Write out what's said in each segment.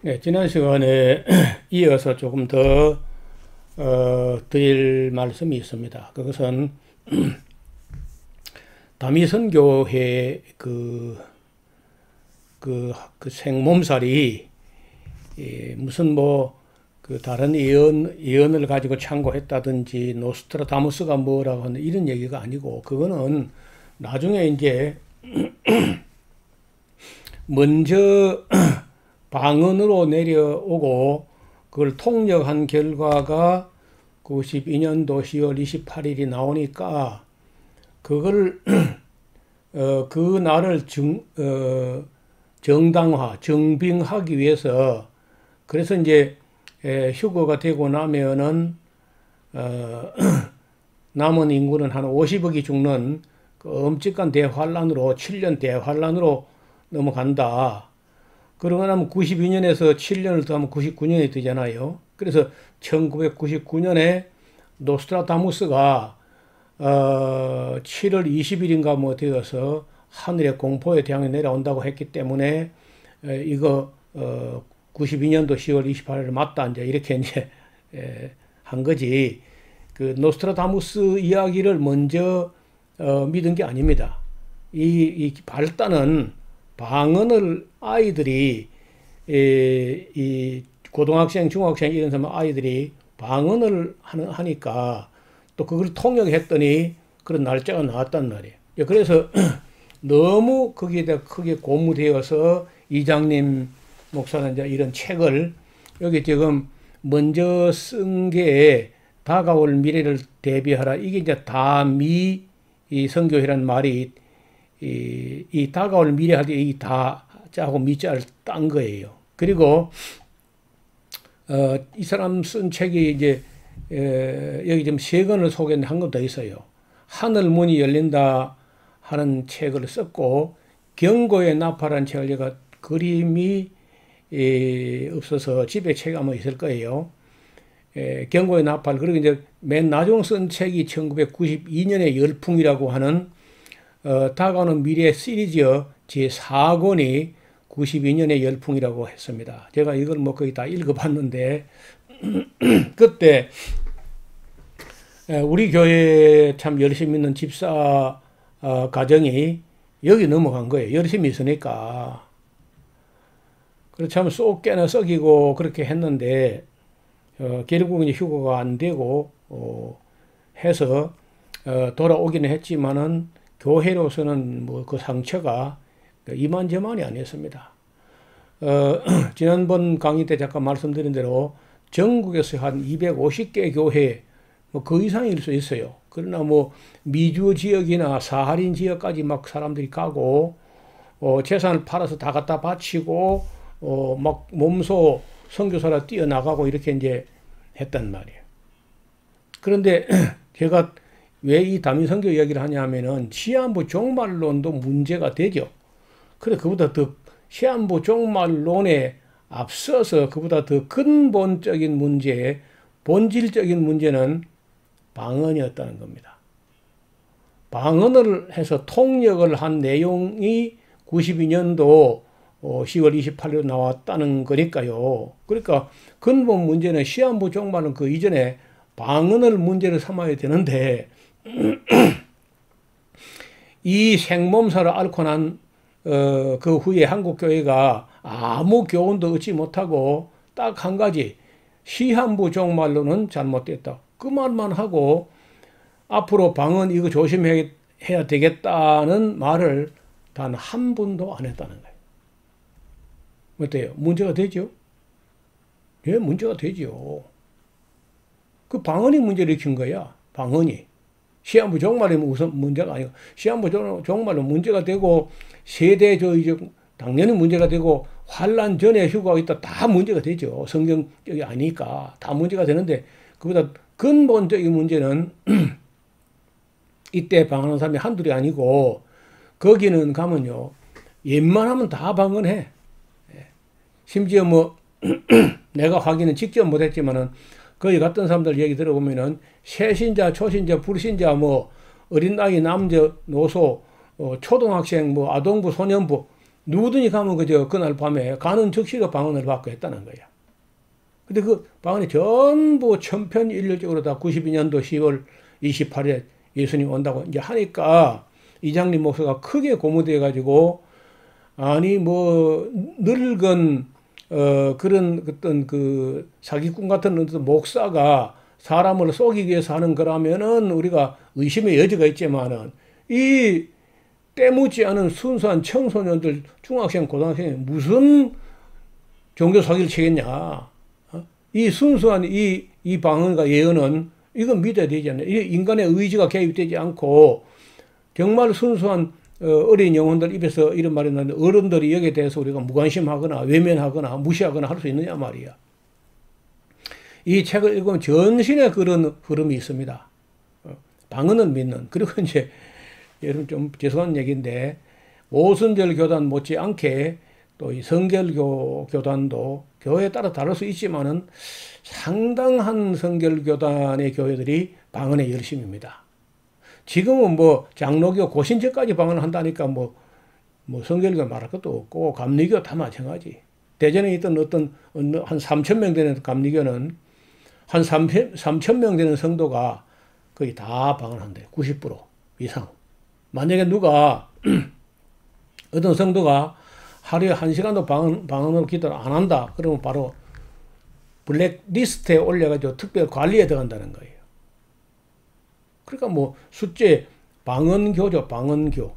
네, 지난 시간에 이어서 조금 더 드릴 말씀이 있습니다. 그것은 다미선교회 그 생몸살이 무슨 그 다른 예언을 가지고 참고했다든지 노스트라다무스가 뭐라고 하는 이런 얘기가 아니고, 그거는 나중에 이제 먼저 방언으로 내려오고 그걸 통역한 결과가 92년도 10월 28일이 나오니까 그걸 그 날을 정당화, 정빙하기 위해서, 그래서 이제 휴거가 되고 나면은 남은 인구는 한 50억이 죽는 그 엄직한 대환란으로, 7년 대환란으로 넘어간다. 그러고 나면 92년에서 7년을 더하면 99년이 되잖아요. 그래서 1999년에 노스트라다무스가 7월 20일인가 뭐 되어서 하늘의 공포의 태양이 내려온다고 했기 때문에 이거 92년도 10월 28일 맞다, 이제 이렇게 이제 한 거지. 그 노스트라다무스 이야기를 먼저 믿은 게 아닙니다. 이 발단은 방언을 아이들이 이 고등학생, 중학생 이런 사람 아이들이 방언을 하니까 또 그걸 통역했더니 그런 날짜가 나왔단 말이에요. 그래서 너무 거기에다 크게 고무되어서 이장님 목사는 이제 이런 책을 여기 지금 먼저 쓴 게 다가올 미래를 대비하라. 이게 이제 다미 이 선교회라는 말이 이 다가올 미래 할 때 이 다자하고 미자를 딴 거예요. 그리고 이 사람 쓴 책이 이제 여기 지금 세 권을 소개한 건 더 있어요. 하늘 문이 열린다 하는 책을 썼고, 경고의 나팔이라는 책을 제가 그림이 없어서 집에 책이 아마 있을 거예요. 경고의 나팔. 그리고 이제 맨 나중 쓴 책이 1992년의 열풍이라고 하는 다가오는 미래 시리즈 제4권이 92년의 열풍이라고 했습니다. 제가 이걸 뭐 거의 다 읽어봤는데 그때 우리 교회 참 열심히 있는 집사 가정이 여기 넘어간 거예요. 열심히 있으니까. 그래서 참 쏙 깨나 썩이고 그렇게 했는데 결국은 휴거가 안 되고 해서 돌아오기는 했지만은 교회로서는 뭐 그 상처가 이만저만이 아니었습니다. 지난번 강의 때 잠깐 말씀드린 대로 전국에서 한 250개 교회 뭐 그 이상일 수 있어요. 그러나 뭐 미주 지역이나 사할인 지역까지 막 사람들이 가고 재산을 팔아서 다 갖다 바치고 막 몸소 선교사라 뛰어나가고 이렇게 이제 했단 말이에요. 그런데 제가 왜 이 다민선교 이야기를 하냐면은 시한부 종말론도 문제가 되죠. 그래, 그보다 더 시한부 종말론에 앞서서 그보다 더 근본적인 문제, 본질적인 문제는 방언이었다는 겁니다. 방언을 해서 통역을 한 내용이 92년도 10월 28일 나왔다는 거니까요. 그러니까 근본 문제는 시한부 종말은 그 이전에 방언을 문제를 삼아야 되는데 이 생몸살을 앓고 난 그 후에 한국교회가 아무 교훈도 얻지 못하고 딱 한 가지, 시한부 종말로는 잘못됐다. 그 말만 하고 앞으로 방언 이거 조심해야 되겠다는 말을 단 한 분도 안 했다는 거예요. 어때요? 문제가 되죠? 예, 문제가 되죠. 그 방언이 문제를 일으킨 거야. 방언이. 시한부 종말이면 우선 문제가 아니고, 시한부 종말은 문제가 되고, 세대 이제 당연히 문제가 되고, 환란 전에 휴가가 있다 다 문제가 되죠. 성경적이 아니니까 다 문제가 되는데, 그보다 근본적인 문제는 이때 방언하는 사람이 한둘이 아니고, 거기는 가면요, 웬만하면 다 방언해. 심지어 뭐 내가 확인은 직접 못했지만은 거기 갔던 사람들 얘기 들어보면은 새신자, 초신자, 불신자, 뭐 어린 아이, 남자, 노소, 초등학생, 뭐 아동부, 소년부 누구든지 가면 그저 그날 밤에 가는 즉시로 방언을 받고 했다는 거야. 근데 그 방언이 전부 천편일률적으로 다 92년도 10월 28일에 예수님 온다고 이제 하니까 이장님 목사가 크게 고무돼 가지고 아니 뭐 늙은 그런 어떤 그 사기꾼 같은 어떤 목사가 사람을 속이기 위해서 하는 거라면은 우리가 의심의 여지가 있지만은 이 때묻지 않은 순수한 청소년들 중학생 고등학생이 무슨 종교 사기를 치겠냐. 이 순수한 이 방언과 예언은 이건 믿어야 되지 않나요? 인간의 의지가 개입되지 않고 정말 순수한 어린 영혼들 입에서 이런 말이 나는데 어른들이 여기에 대해서 우리가 무관심하거나 외면하거나 무시하거나 할 수 있느냐 말이야. 이 책을 읽으면 전신에 그런 흐름이 있습니다. 방언은 믿는. 그리고 이제 여러분 좀 죄송한 얘기인데 오순절 교단 못지않게 또 이 성결교 교단도 교회에 따라 다를 수 있지만은 상당한 성결교단의 교회들이 방언의 열심입니다. 지금은 뭐 장로교 고신제까지 방언을 한다니까 뭐 성결교 말할 것도 없고 감리교 다 마찬가지. 대전에 있던 어떤 한 3,000명 되는 감리교는 한 3,000명 되는 성도가 거의 다 방언한대. 90% 이상. 만약에 누가 어떤 성도가 하루에 1시간도 방언으로 기도를 안 한다. 그러면 바로 블랙리스트에 올려가지고 특별 관리에 들어간다는 거예요. 그러니까 뭐 숫제 방언교죠. 방언교.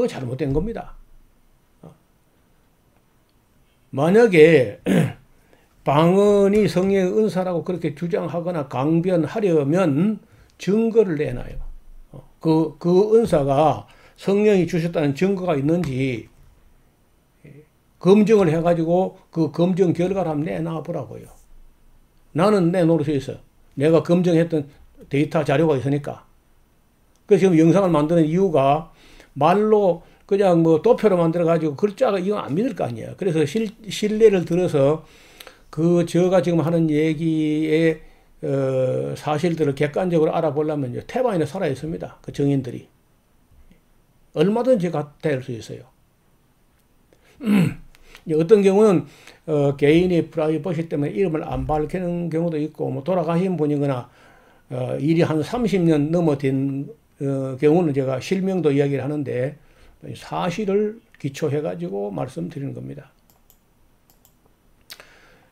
잘못된 겁니다. 만약에 방언이 성령의 은사라고 그렇게 주장하거나 강변하려면 증거를 내놔요. 그 은사가 성령이 주셨다는 증거가 있는지 검증을 해가지고 그 검증 결과를 한번 내놔 보라고요. 나는 내 노릇에 있어. 내가 검증했던 데이터 자료가 있으니까. 그래서 지금 영상을 만드는 이유가 말로 그냥 뭐 도표로 만들어가지고 글자가 이거 안 믿을 거 아니에요. 그래서 신뢰를 들어서 제가 지금 하는 얘기의 사실들을 객관적으로 알아보려면 태반이나 살아 있습니다. 그 증인들이. 얼마든지 같을 수 있어요. 어떤 경우는 개인이 프라이버시 때문에 이름을 안 밝히는 경우도 있고 뭐 돌아가신 분이거나 일이 한 30년 넘어된 경우는 제가 실명도 이야기를 하는데 사실을 기초해 가지고 말씀드리는 겁니다.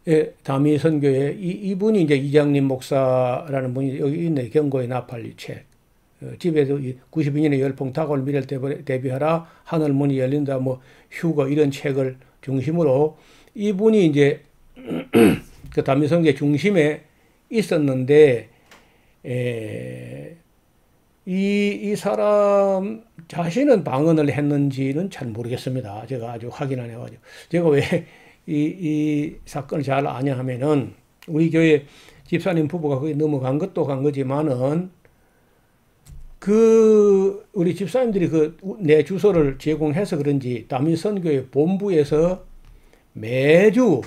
예, 다미 선교회 이분이 이제 이장님 목사라는 분이 여기 있네. 경고의 나팔리 책. 집에도 92년에 열풍 다가올 미래를 대비하라, 하늘 문이 열린다, 뭐 휴거 이런 책을 중심으로 이분이 이제 그 다미성계 중심에 있었는데 이 사람 자신은 방언을 했는지는 잘 모르겠습니다. 제가 아주 확인 안 해가지고. 제가 왜 이 사건을 잘 아냐 하면은 우리 교회 집사님 부부가 거기 넘어간 것도 간 거지만은 우리 집사님들이 내 주소를 제공해서 그런지 다미선교회 본부에서 매주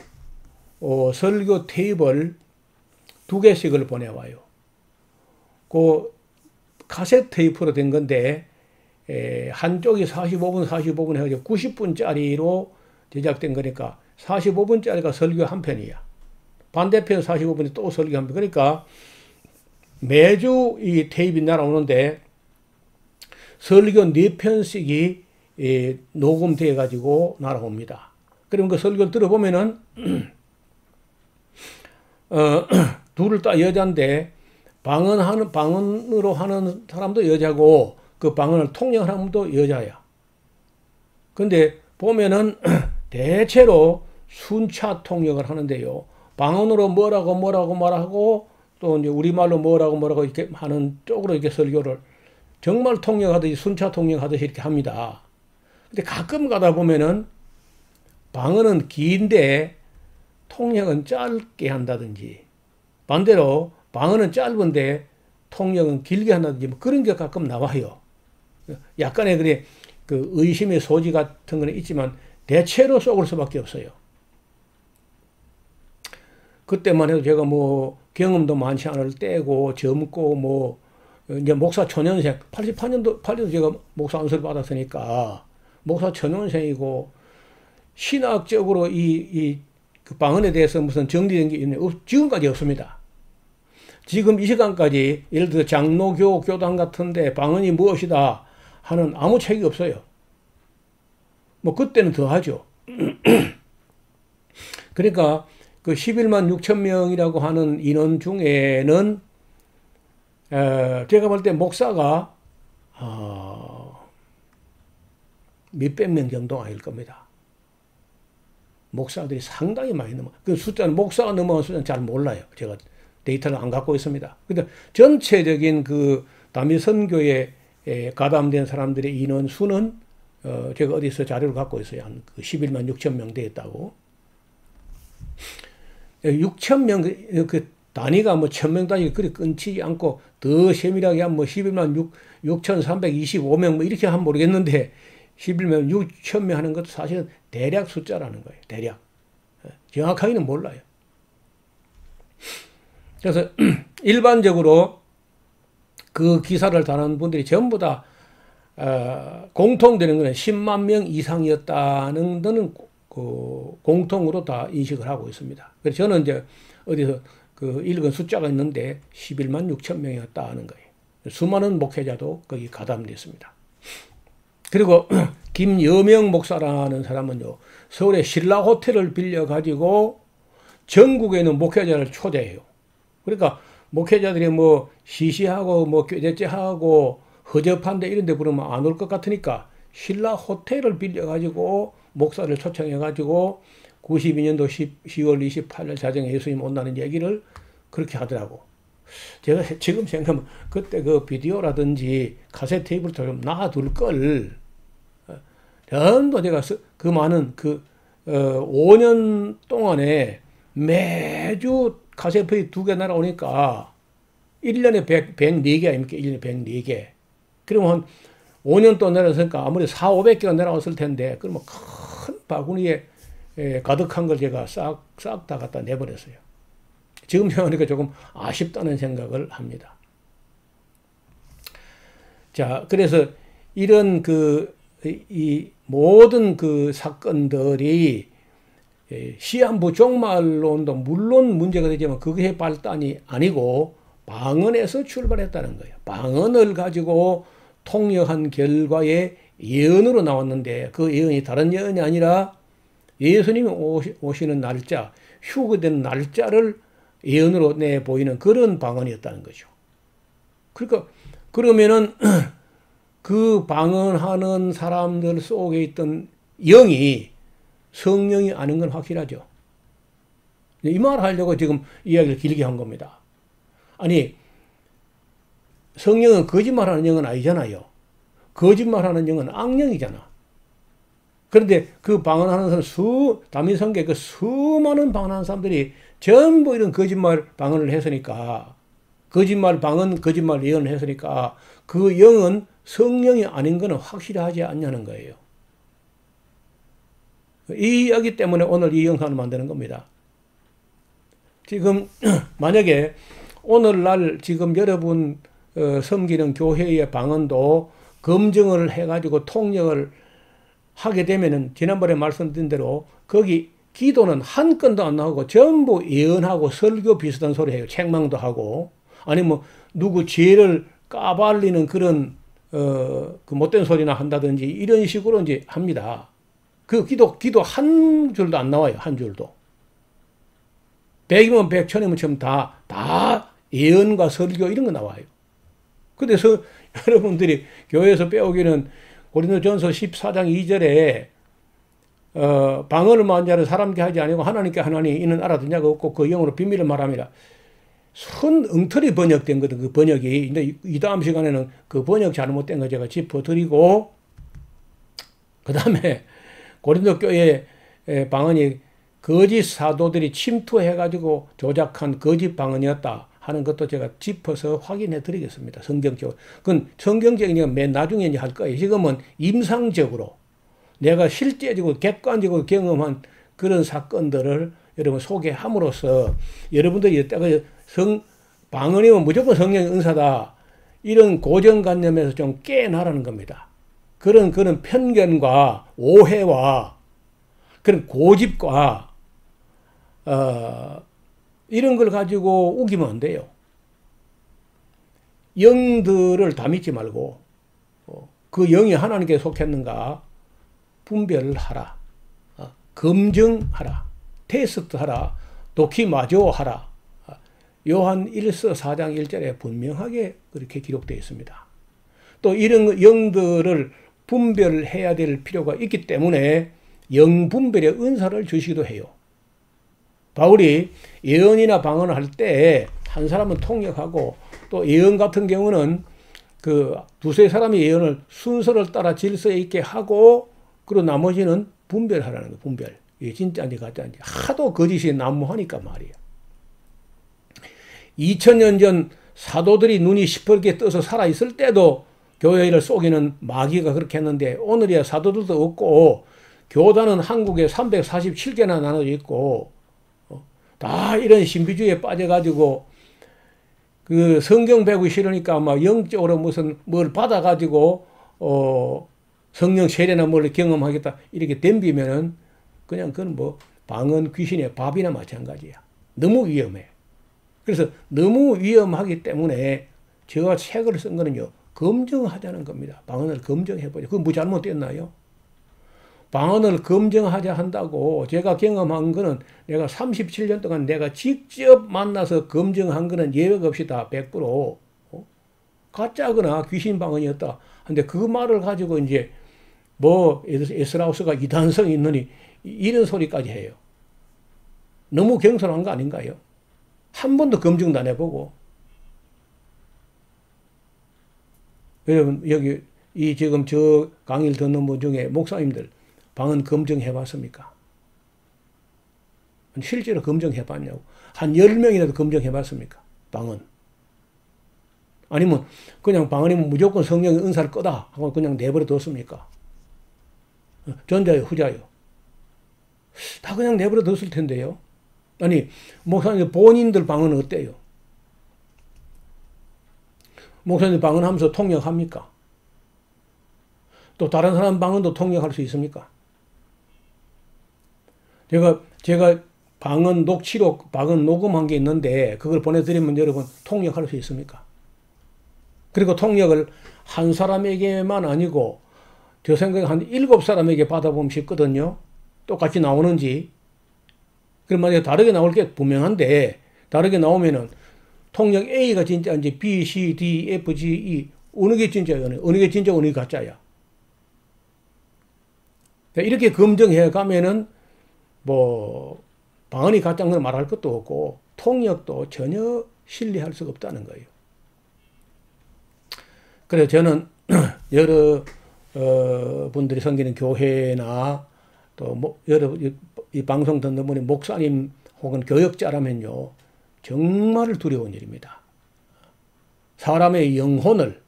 설교 테이프를 2개씩을 보내와요. 그 카세트 테이프로 된 건데 한쪽이 45분 해가지고 90분짜리로 제작된 거니까 45분짜리가 설교 한 편이야. 반대편 45분이 또 설교 한 편. 그러니까 매주 이 테이프가 날아오는데 설교 4편씩이 녹음되어 가지고 날아옵니다. 그러면 그 설교를 들어보면은 둘을 다 여자인데 방언으로 하는 사람도 여자고 그 방언을 통역하는 사람도 여자야. 근데 보면은 대체로 순차 통역을 하는데요. 방언으로 뭐라고 말하고 또 이제 우리말로 뭐라고 이렇게 하는 쪽으로 이렇게 설교를 정말 통역하듯이 순차 통역하듯이 이렇게 합니다. 근데 가끔 가다 보면은 방언은 긴데 통역은 짧게 한다든지 반대로 방언은 짧은데 통역은 길게 한다든지 뭐 그런 게 가끔 나와요. 약간의 그 의심의 소지 같은 거는 있지만 대체로 속을 수밖에 없어요. 그때만 해도 제가 뭐 경험도 많지 않을 때고 젊고 뭐 이제 목사 초년생 88년도 제가 목사 안수를 받았으니까 목사 천원생이고 신학적으로 그 방언에 대해서 무슨 정리된 게 있나요? 지금까지 없습니다. 지금 이 시간까지 예를 들어 장로교 교단 같은데 방언이 무엇이다 하는 아무 책이 없어요. 뭐 그때는 더 하죠. 그러니까 그 11만 6천 명이라고 하는 인원 중에는 제가 볼 때 목사가 몇백 명 정도 아닐 겁니다. 목사들이 상당히 많이 넘어. 그 숫자는 목사가 넘어간 숫자는 잘 몰라요. 제가 데이터를 안 갖고 있습니다. 근데 전체적인 그 담임 선교에 가담된 사람들의 인원 수는 제가 어디서 자료를 갖고 있어요. 한 11만 6천 명 되었다고. 6천 명, 그 단위가 뭐 1000명 단위 그리 끊치지 않고 더 세밀하게 하면 뭐 11만 6,325명 뭐 이렇게 하면 모르겠는데 11만 6천 명 하는 것도 사실은 대략 숫자라는 거예요. 대략. 정확하게는 몰라요. 그래서 일반적으로 그 기사를 다루는 분들이 전부 다 공통되는 것은 10만 명 이상이었다는 데는 공통으로 다 인식을 하고 있습니다. 그래서 저는 이제 어디서 그 읽은 숫자가 있는데 11만 6천 명이었다 하는 거예요. 수많은 목회자도 거기 가담됐습니다. 그리고 김여명 목사라는 사람은요, 서울의 신라 호텔을 빌려가지고 전국에 있는 목회자를 초대해요. 그러니까 목회자들이 뭐 시시하고 뭐 꾀죄죄하고 허접한데 이런 데 부르면 안 올 것 같으니까 신라 호텔을 빌려가지고 목사를 초청해가지고 92년도 10월 28일 자정에 예수님 온다는 얘기를 그렇게 하더라고. 제가 지금 생각하면 그때 그 비디오라든지 카세트 테이프를 좀 놔둘 걸. 전부 제가 그 많은 5년 동안에 매주 카세트 2개 날아오니까 1년에 104개 아닙니까? 1년에 104개. 그러면 한 5년 동안 내려왔으니까 아무리 400~500개가 내려왔을 텐데, 그러면 큰 바구니에 가득한 걸 제가 싹 다 갖다 내버렸어요. 지금 생각하니까 조금 아쉽다는 생각을 합니다. 자, 그래서 이런 이 모든 그 사건들이 시한부 종말론도 물론 문제가 되지만 그게 발단이 아니고 방언에서 출발했다는 거예요. 방언을 가지고 통역한 결과의 예언으로 나왔는데 그 예언이 다른 예언이 아니라 예수님이 오시는 날짜, 휴거된 날짜를 예언으로 내보이는 그런 방언이었다는 거죠. 그러니까 그러면은 그 방언하는 사람들 속에 있던 영이 성령이 아닌 건 확실하죠. 이 말 하려고 지금 이야기를 길게 한 겁니다. 아니, 성령은 거짓말하는 영은 아니잖아요. 거짓말하는 영은 악령이잖아. 그런데 그 방언하는 사람 다민성계 그 수많은 방언하는 사람들이 전부 이런 거짓말 방언을 했으니까, 거짓말 방언, 거짓말 예언을 했으니까 그 영은 성령이 아닌 것은 확실하지 않냐는 거예요. 이 이야기 때문에 오늘 이 영상을 만드는 겁니다. 지금 만약에 오늘날 지금 여러분 섬기는 교회의 방언도 검증을 해가지고 통역을 하게 되면은 지난번에 말씀드린 대로 거기 기도는 한 건도 안 나오고 전부 예언하고 설교 비슷한 소리 해요. 책망도 하고 아니면 뭐 누구 죄를 까발리는 그런 그 못된 소리나 한다든지 이런 식으로 이제 합니다. 그 기도 한 줄도 안 나와요. 한 줄도. 100이면 100, 1000이면 1000 다 예언과 설교 이런 거 나와요. 그래서 여러분들이 교회에서 배우기는 고린도전서 14장 2절에 방언을 말하는 자는 사람께 하지 아니고 하나님께 하나니 이는 알아듣냐가 없고 그 영으로 비밀을 말함이라. 순 엉터리 번역된 거든 그 번역이. 근데 이 다음 시간에는 그 번역 잘못된 거 제가 짚어드리고 그 다음에 고린도 교회 방언이 거짓 사도들이 침투해가지고 조작한 거짓 방언이었다 하는 것도 제가 짚어서 확인해 드리겠습니다. 성경적으로. 그건 성경적인 맨 나중에 이제 할 거예요. 지금은 임상적으로 내가 실제적으로 객관적으로 경험한 그런 사건들을 여러분 소개함으로써 여러분들이 방언이면 무조건 성령의 은사다. 이런 고정관념에서 좀 깨나라는 겁니다. 그런 편견과 오해와 그런 고집과 이런 걸 가지고 우기면 안 돼요. 영들을 다 믿지 말고 그 영이 하나님께 속했는가 분별하라. 검증하라. 테스트하라. 도키마조하라. 요한 1서 4장 1절에 분명하게 그렇게 기록되어 있습니다. 또 이런 영들을 분별해야 될 필요가 있기 때문에 영분별의 은사를 주시기도 해요. 바울이 예언이나 방언을 할 때 한 사람은 통역하고 또 예언 같은 경우는 그 두세 사람의 예언을 순서를 따라 질서 있게 하고 그리고 나머지는 분별하라는 거예요. 분별. 이게 진짜인지 가짜인지. 하도 거짓이 난무하니까 말이에요. 2000년 전 사도들이 눈이 시퍼렇게 떠서 살아있을 때도 교회를 속이는 마귀가 그렇게 했는데 오늘이야 사도들도 없고 교단은 한국에 347개나 나눠져 있고 다 이런 신비주의에 빠져가지고 그 성경 배우기 싫으니까 막 영적으로 무슨 뭘 받아가지고 성령 세례나 뭘 경험하겠다 이렇게 덤비면은 그냥 그건 뭐 방언 귀신의 밥이나 마찬가지야. 너무 위험해. 그래서 너무 위험하기 때문에 제가 책을 쓴 거는요. 검증하자는 겁니다. 방언을 검증해보자. 그건 뭐 잘못됐나요? 방언을 검증하자 한다고 제가 경험한 거는 내가 37년 동안 내가 직접 만나서 검증한 거는 예외 없이 다 100% 가짜거나 귀신 방언이었다. 근데 그 말을 가지고 이제 뭐 에스라우스가 이단성이 있느니 이런 소리까지 해요. 너무 경솔한 거 아닌가요? 한 번도 검증도 안 해보고. 여러분 여기 이 지금 저 강의를 듣는 분 중에 목사님들 방언 검증해봤습니까? 실제로 검증해봤냐고. 한 10명이라도 검증해봤습니까? 방언. 아니면 그냥 방언이면 무조건 성령의 은사를 끄다 하고 그냥 내버려 뒀습니까? 전자요, 후자요? 다 그냥 내버려 뒀을 텐데요. 아니, 목사님 본인들 방언은 어때요? 목사님 방언하면서 통역합니까? 또 다른 사람 방언도 통역할 수 있습니까? 제가 방언 녹취록, 방언 녹음한 게 있는데 그걸 보내드리면 여러분 통역할 수 있습니까? 그리고 통역을 한 사람에게만 아니고 저 생각에 한 7사람에게 받아보면 쉽거든요. 똑같이 나오는지. 그럼 만약에 다르게 나올 게 분명한데 다르게 나오면은 통역 A가 진짜인지 B, C, D, F, G, E 어느 게 진짜야? 어느 게 진짜 어느 게 가짜야? 이렇게 검증해 가면은 뭐 방언이 가짜인 걸 말할 것도 없고 통역도 전혀 신뢰할 수가 없다는 거예요. 그래서 저는 여러 분들이 섬기는 교회나 또 여러 이 방송 듣는 분이 목사님 혹은 교역자라면요 정말 두려운 일입니다. 사람의 영혼을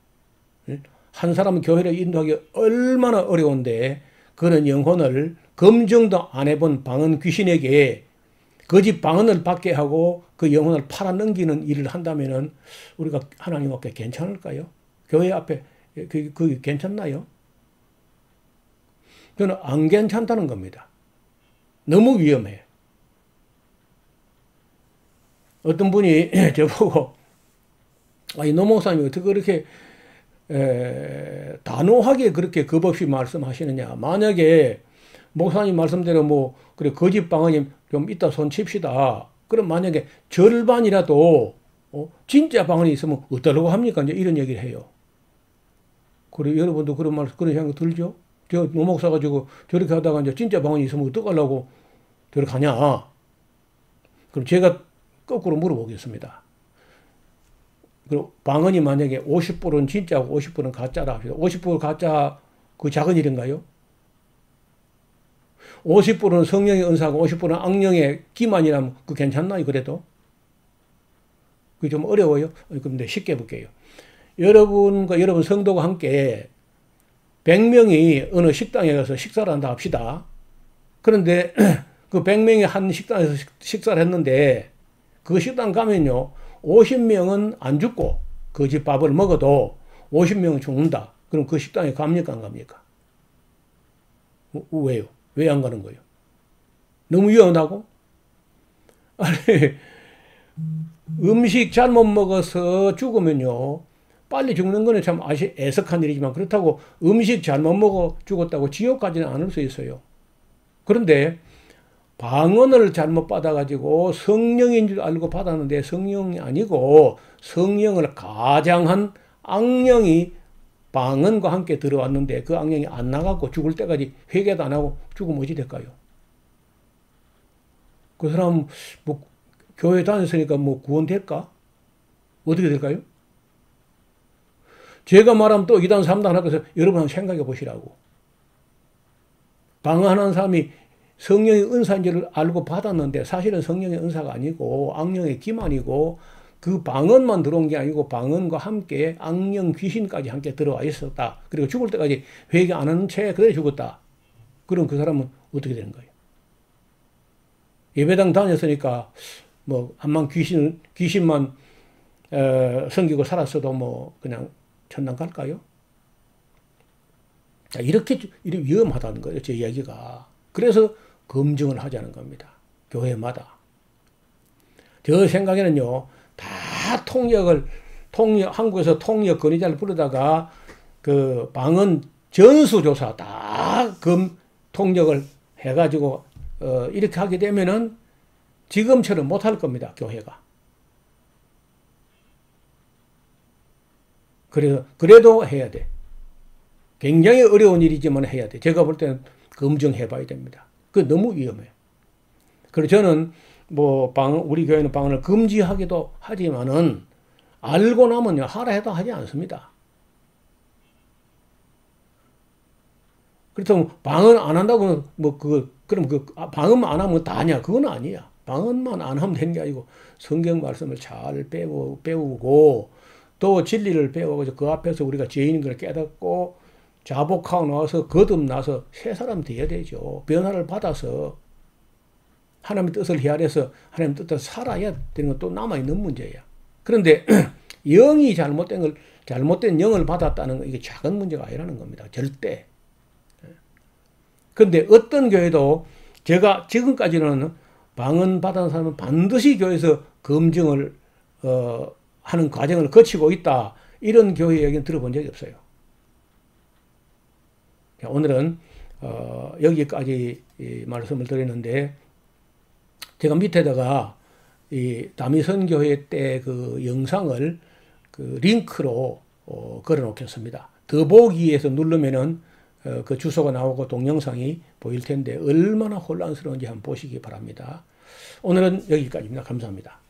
한 사람은 교회를 인도하기 얼마나 어려운데 그런 영혼을 검증도 안 해본 방언 귀신에게 거짓 방언을 받게 하고 그 영혼을 팔아넘기는 일을 한다면은 우리가 하나님 앞에 괜찮을까요? 교회 앞에 그게 괜찮나요? 저는 안 괜찮다는 겁니다. 너무 위험해. 어떤 분이 저보고 아니 노 목사님이 어떻게 그렇게 단호하게 그렇게 겁없이 말씀하시느냐. 만약에 목사님 말씀대로 뭐 그래 거짓 방언이 좀 있다 손칩시다. 그럼 만약에 절반이라도 진짜 방언이 있으면 어떠라고 합니까? 이제 이런 얘기를 해요. 그래 여러분도 그런 생각 들죠? 저 노 목사 가지고 저렇게 하다가 이제 진짜 방언이 있으면 어떡하려고 저렇게 하냐? 그럼 제가 거꾸로 물어보겠습니다. 그리고 방언이 만약에 50%는 진짜고 50%는 가짜라 합시다. 50% 가짜 그 작은 일인가요? 50%는 성령의 은사고 50%는 악령의 기만이라면 그 괜찮나요? 그래도? 그게 좀 어려워요? 그런데 쉽게 해볼게요. 여러분과 여러분 성도가 함께 100명이 어느 식당에 가서 식사를 한다 합시다. 그런데 그 100명이 한 식당에서 식사를 했는데 그 식당 가면요 50명은 안 죽고 그 집 밥을 먹어도 50명은 죽는다. 그럼 그 식당에 갑니까 안 갑니까? 왜요? 왜 안 가는 거예요? 너무 위험하다고? 아니, 음식 잘못 먹어서 죽으면요. 빨리 죽는 거는 참 애석한 일이지만 그렇다고 음식 잘못 먹어 죽었다고 지옥 가지는 않을 수 있어요. 그런데 방언을 잘못 받아가지고 성령인 줄 알고 받았는데 성령이 아니고 성령을 가장한 악령이 방언과 함께 들어왔는데 그 악령이 안 나가고 죽을 때까지 회개도 안 하고 죽으면 어찌 될까요? 그 사람 뭐 교회 다녔으니까 뭐 구원될까? 어떻게 될까요? 제가 말하면 또 2단, 3단 할 것을 여러분 한번 생각해 보시라고. 방언하는 사람이 성령의 은사인 줄 알고 받았는데 사실은 성령의 은사가 아니고 악령의 기만이고 그 방언만 들어온 게 아니고 방언과 함께 악령 귀신까지 함께 들어와 있었다. 그리고 죽을 때까지 회개 안 하는 채 그대로 죽었다. 그럼 그 사람은 어떻게 되는 거예요? 예배당 다녔으니까 뭐 암만 귀신만 섬기고 살았어도 뭐 그냥 천당 갈까요? 자, 이렇게 위험하다는 거예요, 제 이야기가. 그래서 검증을 하자는 겁니다. 교회마다. 저 생각에는요, 다 한국에서 통역 건의자를 부르다가 그 방언 전수조사 다 통역을 해가지고 이렇게 하게 되면은 지금처럼 못할 겁니다, 교회가. 그래도 해야 돼. 굉장히 어려운 일이지만 해야 돼. 제가 볼 때는 검증해 봐야 됩니다. 그게 너무 위험해. 그래서 저는 뭐 우리 교회는 방언을 금지하기도 하지만은 알고 나면요, 하라 해도 하지 않습니다. 그렇다면 방언 안 한다고 그럼 방언만 안 하면 다냐? 그건 아니야. 방언만 안 하면 되는 게 아니고 성경 말씀을 잘 배우고 또 진리를 배워가지고 그 앞에서 우리가 죄인인 걸 깨닫고 자복하고 나와서 거듭나서 새 사람 돼야 되죠. 변화를 받아서 하나님의 뜻을 헤아려서 하나님의 뜻대로 살아야 되는 건 또 남아있는 문제야. 그런데 영이 잘못된 영을 받았다는 건 이게 작은 문제가 아니라는 겁니다. 절대. 그런데 어떤 교회도 제가 지금까지는 방언 받은 사람은 반드시 교회에서 검증을 하는 과정을 거치고 있다. 이런 교회 얘기는 들어본 적이 없어요. 오늘은 여기까지 말씀을 드렸는데 제가 밑에다가 이 다미선 교회 때 그 영상을 그 링크로 걸어 놓겠습니다. 더보기에서 누르면은 그 주소가 나오고 동영상이 보일 텐데 얼마나 혼란스러운지 한번 보시기 바랍니다. 오늘은 여기까지입니다. 감사합니다.